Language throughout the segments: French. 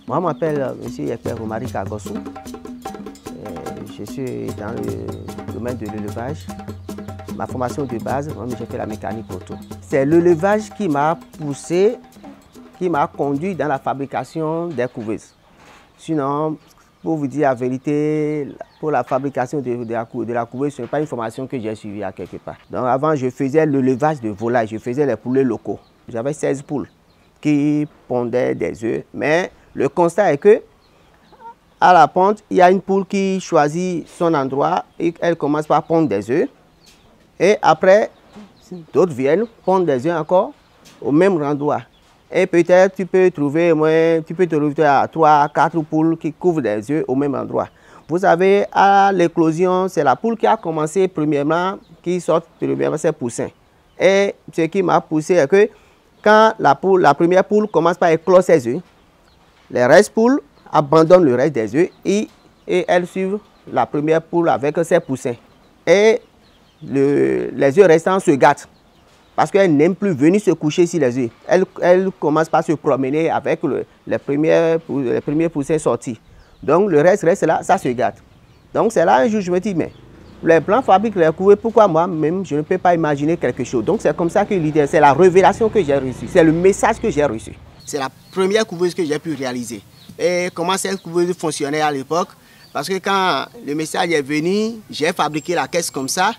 Moi, je m'appelle M. Yekper Romari Kagossou. Je suis dans le domaine de l'élevage. Ma formation de base, j'ai fait la mécanique auto. C'est l'élevage qui m'a poussé, qui m'a conduit dans la fabrication des couveuses. Sinon, pour vous dire la vérité, pour la fabrication de la couveuse, ce n'est pas une formation que j'ai suivie à quelque part. Donc avant, je faisais l'élevage de volailles, je faisais les poulets locaux. J'avais 16 poules qui pondaient des œufs, mais le constat est que à la ponte, il y a une poule qui choisit son endroit et elle commence par pondre des œufs. Et après, d'autres viennent pondre des œufs encore au même endroit. Et peut-être tu peux te retrouver à 3 à 4 poules qui couvrent des œufs au même endroit. Vous savez, à l'éclosion, c'est la poule qui a commencé premièrement, qui sort premièrement ses poussins. Et ce qui m'a poussé est que quand la première poule commence par éclore ses œufs, les restes poules abandonnent le reste des œufs et elles suivent la première poule avec ses poussins. Et les œufs restants se gâtent parce qu'elles n'aiment plus venir se coucher sur les œufs. Elles commencent par se promener avec les premiers poussins sortis. Donc le reste là, ça se gâte. Donc c'est là un jour je me dis, mais les blancs fabriquent les couveuses, pourquoi moi-même je ne peux pas imaginer quelque chose? Donc c'est comme ça que l'idée, c'est la révélation que j'ai reçue, c'est le message que j'ai reçu. C'est la première couveuse que j'ai pu réaliser. Et comment cette couveuse fonctionnait à l'époque? Parce que quand le message est venu, j'ai fabriqué la caisse comme ça.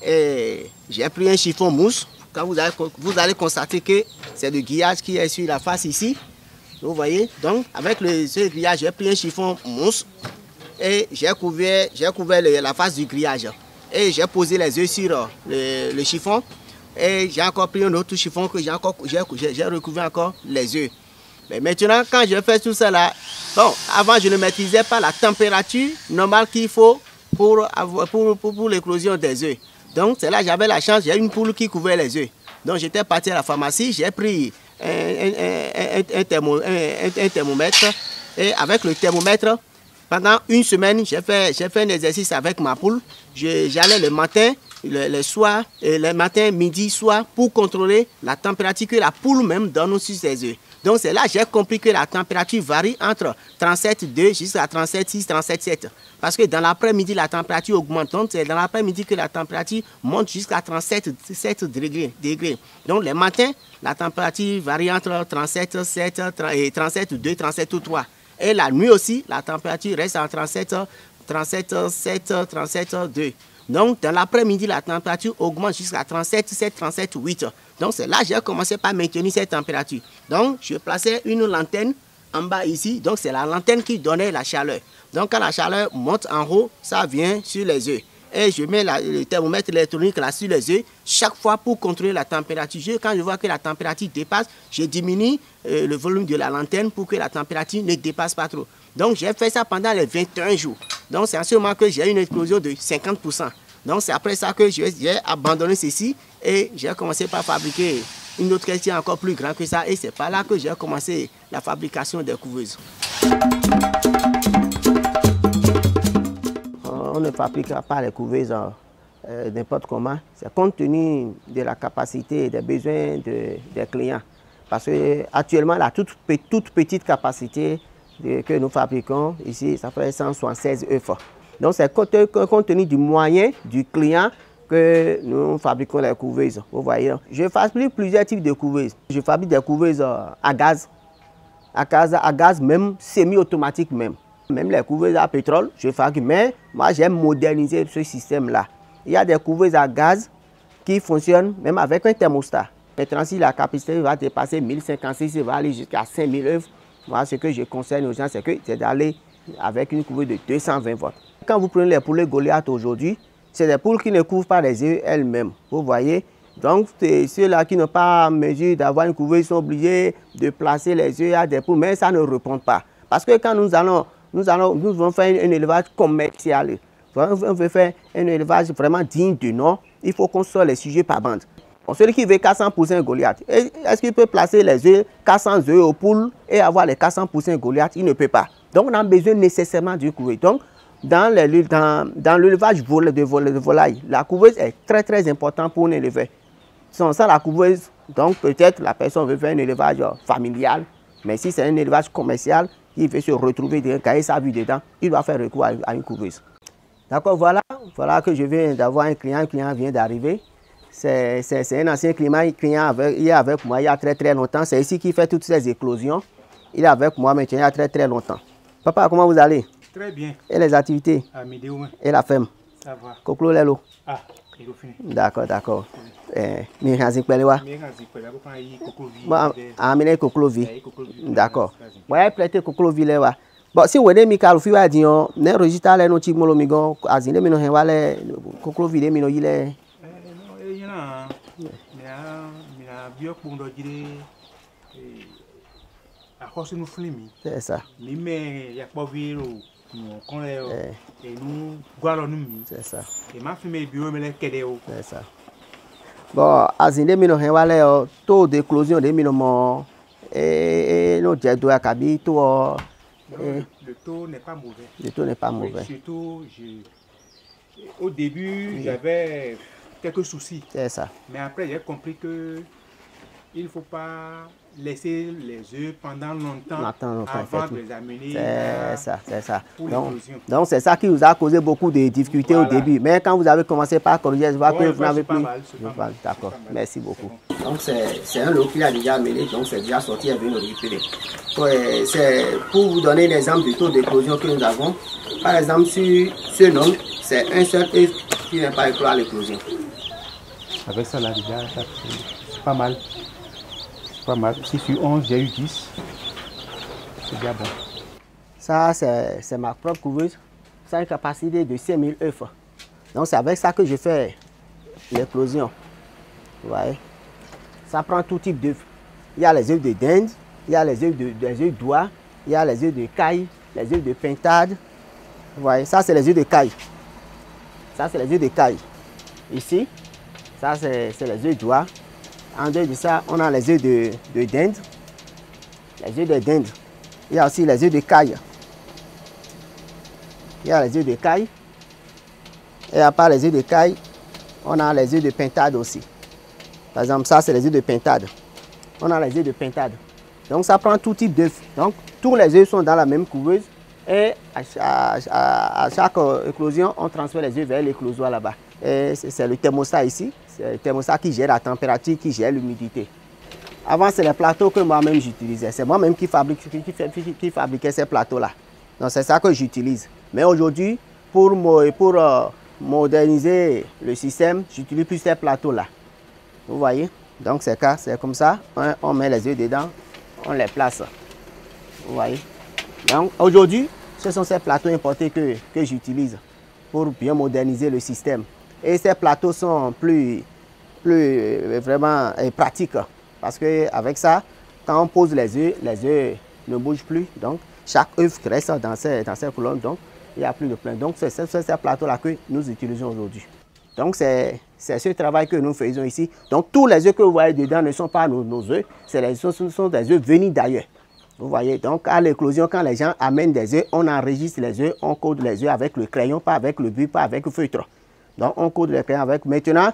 Et j'ai pris un chiffon mousse. Quand vous allez constater que c'est le grillage qui est sur la face ici. Vous voyez? Donc avec ce grillage, j'ai pris un chiffon mousse. Et j'ai couvert la face du grillage. Et j'ai posé les œufs sur le chiffon. Et j'ai encore pris un autre chiffon que j'ai recouvert encore les œufs. Mais maintenant, quand je fais tout ça là, bon, avant je ne maîtrisais pas la température normale qu'il faut pour l'éclosion des œufs. Donc c'est là que j'avais la chance, j'ai une poule qui couvrait les œufs. Donc j'étais parti à la pharmacie, j'ai pris un thermomètre. Et avec le thermomètre, pendant une semaine, j'ai fait un exercice avec ma poule. J'allais le matin, le matin, midi, soir, pour contrôler la température que la poule même donne sur ses œufs. Donc c'est là que j'ai compris que la température varie entre 37,2 jusqu'à 37,6, 37,7. Parce que dans l'après-midi, la température augmente. Donc c'est dans l'après-midi que la température monte jusqu'à 37,7 degrés. Donc les matins, la température varie entre 37,7 et 37,2, 37,3. Et la nuit aussi, la température reste en 37,7, 37,2. Donc, dans l'après-midi, la température augmente jusqu'à 37,7, 37,8. Donc, c'est là que j'ai commencé par maintenir cette température. Donc, je plaçais une lanterne en bas ici. Donc, c'est la lanterne qui donnait la chaleur. Donc, quand la chaleur monte en haut, ça vient sur les œufs. Et je mets le thermomètre électronique là sur les œufs chaque fois pour contrôler la température. Quand je vois que la température dépasse, je diminue le volume de la lanterne pour que la température ne dépasse pas trop. Donc j'ai fait ça pendant les 21 jours. Donc c'est en ce moment que j'ai une explosion de 50%. Donc c'est après ça que j'ai abandonné ceci et j'ai commencé par fabriquer une autre question encore plus grande que ça. Et c'est par là que j'ai commencé la fabrication des couveuses. On ne fabriquera pas les couveuses n'importe comment. C'est compte tenu de la capacité et des besoins des clients. Parce qu'actuellement, la toute petite capacité que nous fabriquons ici, ça fait 176 œufs. Donc c'est compte tenu du moyen du client que nous fabriquons les couveuses. Vous voyez, je fabrique plusieurs types de couveuses. Je fabrique des couveuses à gaz même semi-automatique même. Même les couveuses à pétrole, je fabrique, mais moi j'aime moderniser ce système-là. Il y a des couveuses à gaz qui fonctionnent même avec un thermostat. Maintenant, si la capacité va dépasser 1056, il va aller jusqu'à 5000 œufs. Moi, ce que je conseille aux gens, c'est d'aller avec une couveuse de 220 volts. Quand vous prenez les poulets Goliath aujourd'hui, c'est des poules qui ne couvrent pas les œufs elles-mêmes. Vous voyez? Donc, ceux-là qui n'ont pas en mesure d'avoir une couveuse sont obligés de placer les œufs à des poules, mais ça ne répond pas. Parce que quand nous allons faire un élevage commercial. On veut faire un élevage vraiment digne de nom. Il faut qu'on sorte les sujets par bande. Bon, celui qui veut 400 poussins Goliath, est-ce qu'il peut placer les œufs, 400 œufs aux poules et avoir les 400 poussins Goliath? Il ne peut pas. Donc on a besoin nécessairement d'une couveuse. Donc dans l'élevage de volaille, la couveuse est très très importante pour un éleveur. Sans la couveuse, donc peut-être la personne veut faire un élevage familial, mais si c'est un élevage commercial, qui veut se retrouver dedans, gagner sa vie dedans, il doit faire recours à une couveuse. D'accord, voilà que je viens d'avoir un client vient d'arriver. C'est un ancien client il est avec moi il y a très longtemps. C'est ici qu'il fait toutes ces éclosions. Il est avec moi maintenant il y a très longtemps. Papa, comment vous allez? Très bien. Et les activités? Et la femme? Ça va. Koklo lelo? Ah, il est fini. D'accord. Mi hanzi pelewa? Amine koklo vi. D'accord. Ouais, prêter koklo vi lewa. Bon, si vous avez mis Kaloufi, vous avez ne registre les notes de migon, azine mino henwale, koklo vide mino yile. C'est ça. C'est ça. C'est ça. Bon, azine mino henwale, taux d'éclosion de mino mo, et no jedo akabi, taux. Le taux n'est pas mauvais. Le taux n'est pas mauvais. Surtout, au début, j'avais quelques soucis. C'est ça. Mais après, j'ai compris que il ne faut pas laisser les œufs pendant longtemps avant de les amener. C'est ça. Donc, c'est ça qui vous a causé beaucoup de difficultés au début. Mais quand vous avez commencé par corriger, je vois que vous n'avez plus. D'accord. Merci beaucoup. Donc, c'est un lot qu'il a déjà amené, donc c'est déjà sorti, il est venu le récupérer. C'est pour vous donner l'exemple du taux d'éclosion que nous avons. Par exemple, sur ce nombre, c'est un seul œuf qui n'est pas éclore à l'éclosion. Avec ça, là, déjà, c'est pas mal. Pas mal. Si sur 11, j'ai eu 10. C'est bien bon. Ça, c'est ma propre couveuse. Ça a une capacité de 5000 œufs. Donc, c'est avec ça que je fais l'éclosion. Vous voyez? Ça prend tout type d'œufs. Il y a les œufs de dinde, il y a les œufs d'oie, il y a les œufs de caille, les œufs de pintade. Vous voyez? Ça, c'est les œufs de caille. Ça, c'est les œufs de caille. Ici, ça, c'est les œufs d'oie. En dehors de ça, on a les œufs de dinde. Les œufs de dinde. Il y a aussi les œufs de caille. Il y a les œufs de caille. Et à part les œufs de caille, on a les œufs de pintade aussi. Par exemple, ça, c'est les œufs de pintade. On a les œufs de pintade. Donc, ça prend tout type d'œufs. Donc, tous les œufs sont dans la même couveuse. Et à chaque éclosion, on transfère les œufs vers l'éclosoir là-bas. Et c'est le thermostat ici. C'est le thermostat qui gère la température, qui gère l'humidité. Avant, c'est les plateaux que moi-même j'utilisais. C'est moi-même qui fabriquais ces plateaux-là. Donc, c'est ça que j'utilise. Mais aujourd'hui, pour moderniser le système, j'utilise plus ces plateaux-là. Vous voyez? Donc, c'est comme ça. On met les œufs dedans, on les place. Vous voyez? Donc, aujourd'hui, ce sont ces plateaux importés que j'utilise pour bien moderniser le système. Et ces plateaux sont plus vraiment pratiques. Parce qu'avec ça, quand on pose les œufs ne bougent plus. Donc, chaque œuf reste dans ces colonnes. Donc, il n'y a plus de plein. Donc, c'est ces plateaux-là que nous utilisons aujourd'hui. Donc, c'est ce travail que nous faisons ici. Donc, tous les œufs que vous voyez dedans ne sont pas nos œufs. Ce sont des œufs venus d'ailleurs. Vous voyez, donc à l'éclosion, quand les gens amènent des œufs, on enregistre les œufs, on code les œufs avec le crayon, pas avec le but, pas avec le feutre. Donc, on code les crayons avec. Maintenant,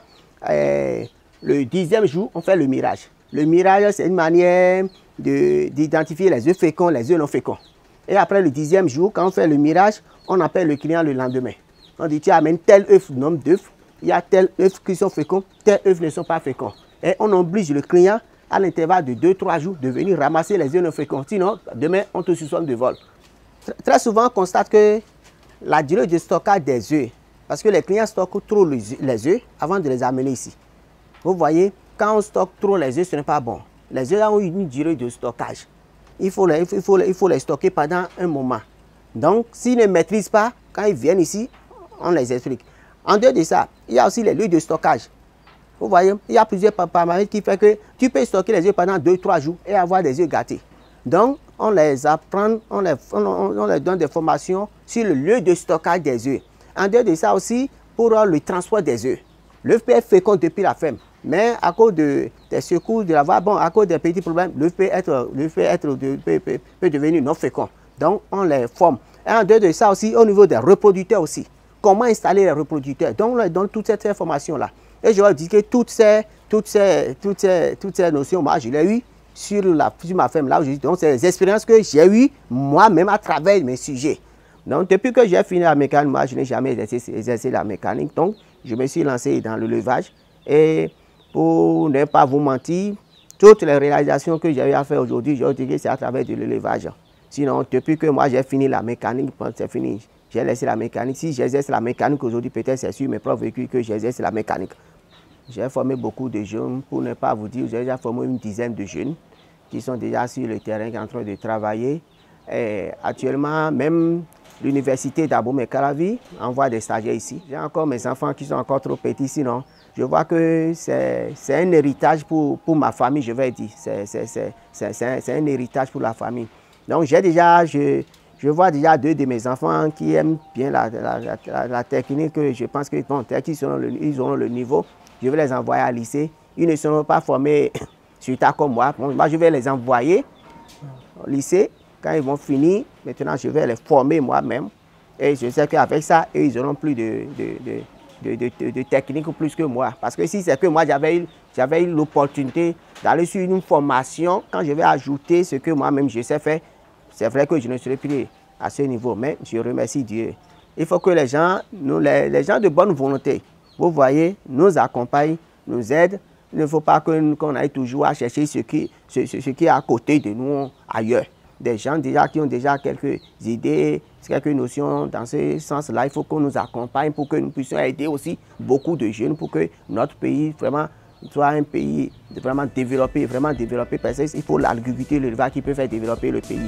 le 10e jour, on fait le mirage. Le mirage, c'est une manière d'identifier les œufs féconds, les œufs non féconds. Et après le 10e jour, quand on fait le mirage, on appelle le client le lendemain. On dit, tu amènes tel œuf, nombre d'œufs. Il y a tel œuf qui sont féconds, tel œuf ne sont pas féconds. Et on oblige le client à l'intervalle de 2-3 jours de venir ramasser les œufs non féconds. Sinon, demain, on te soupçonne de vol. Très souvent, on constate que la durée de stockage des œufs, parce que les clients stockent trop les œufs avant de les amener ici. Vous voyez, quand on stocke trop les œufs, ce n'est pas bon. Les œufs ont une durée de stockage. Il faut les stocker pendant un moment. Donc, s'ils ne maîtrisent pas, quand ils viennent ici, on les explique. En dehors de ça, il y a aussi les lieux de stockage. Vous voyez, il y a plusieurs paramètres qui font que tu peux stocker les œufs pendant 2-3 jours et avoir des œufs gâtés. Donc, on les apprend, on les donne des formations sur le lieu de stockage des œufs. En dehors de ça aussi, pour le transport des œufs. L'œuf peut être fécond depuis la ferme, mais à cause des secours de la voie, bon, à cause des petits problèmes, l'œuf peut devenir non fécond. Donc, on les forme. Et en dehors de ça aussi, au niveau des reproducteurs aussi. Comment installer les reproducteurs. Donc, on leur donne toutes ces informations-là. Et je vais dire que toutes ces notions, moi, je l'ai eu sur ma ferme là aujourd'hui. Donc, c'est les expériences que j'ai eues moi-même à travers mes sujets. Donc, depuis que j'ai fini la mécanique, moi, je n'ai jamais exercé la mécanique. Donc, je me suis lancé dans le levage. Et pour ne pas vous mentir, toutes les réalisations que j'ai eu à faire aujourd'hui, je dirais que c'est à travers de l'élevage. Sinon, depuis que moi, j'ai fini la mécanique, c'est fini. J'ai laissé la mécanique. Si j'exerce la mécanique aujourd'hui, peut-être c'est sur mes propres véhicules que j'exerce la mécanique. J'ai formé beaucoup de jeunes, pour ne pas vous dire, j'ai déjà formé une dizaine de jeunes qui sont déjà sur le terrain, qui sont en train de travailler. Et actuellement, même l'université d'Abomey-Calavi envoie des stagiaires ici. J'ai encore mes enfants qui sont encore trop petits, sinon je vois que c'est un héritage pour ma famille, je vais dire. C'est un héritage pour la famille. Donc je vois déjà 2 de mes enfants qui aiment bien la technique. Je pense que bon, ils auront le niveau. Je vais les envoyer à lycée. Ils ne seront pas formés sur tas comme moi. Bon, moi, je vais les envoyer au lycée. Quand ils vont finir, maintenant, je vais les former moi-même. Et je sais qu'avec ça, eux, ils auront plus de technique plus que moi. Parce que si c'est que moi, j'avais eu l'opportunité d'aller sur une formation, quand je vais ajouter ce que moi-même je sais faire, c'est vrai que je ne serai plus à ce niveau. Mais je remercie Dieu. Il faut que les gens de bonne volonté, vous voyez, nous accompagnent, nous aident. Il ne faut pas qu'on aille toujours à chercher ce qui est à côté de nous, ailleurs. Des gens déjà qui ont déjà quelques idées, quelques notions dans ce sens-là. Il faut qu'on nous accompagne pour que nous puissions aider aussi beaucoup de jeunes pour que notre pays vraiment soit un pays vraiment développé, parce qu'il faut l'agriculture, l'élevage qui peut faire développer le pays.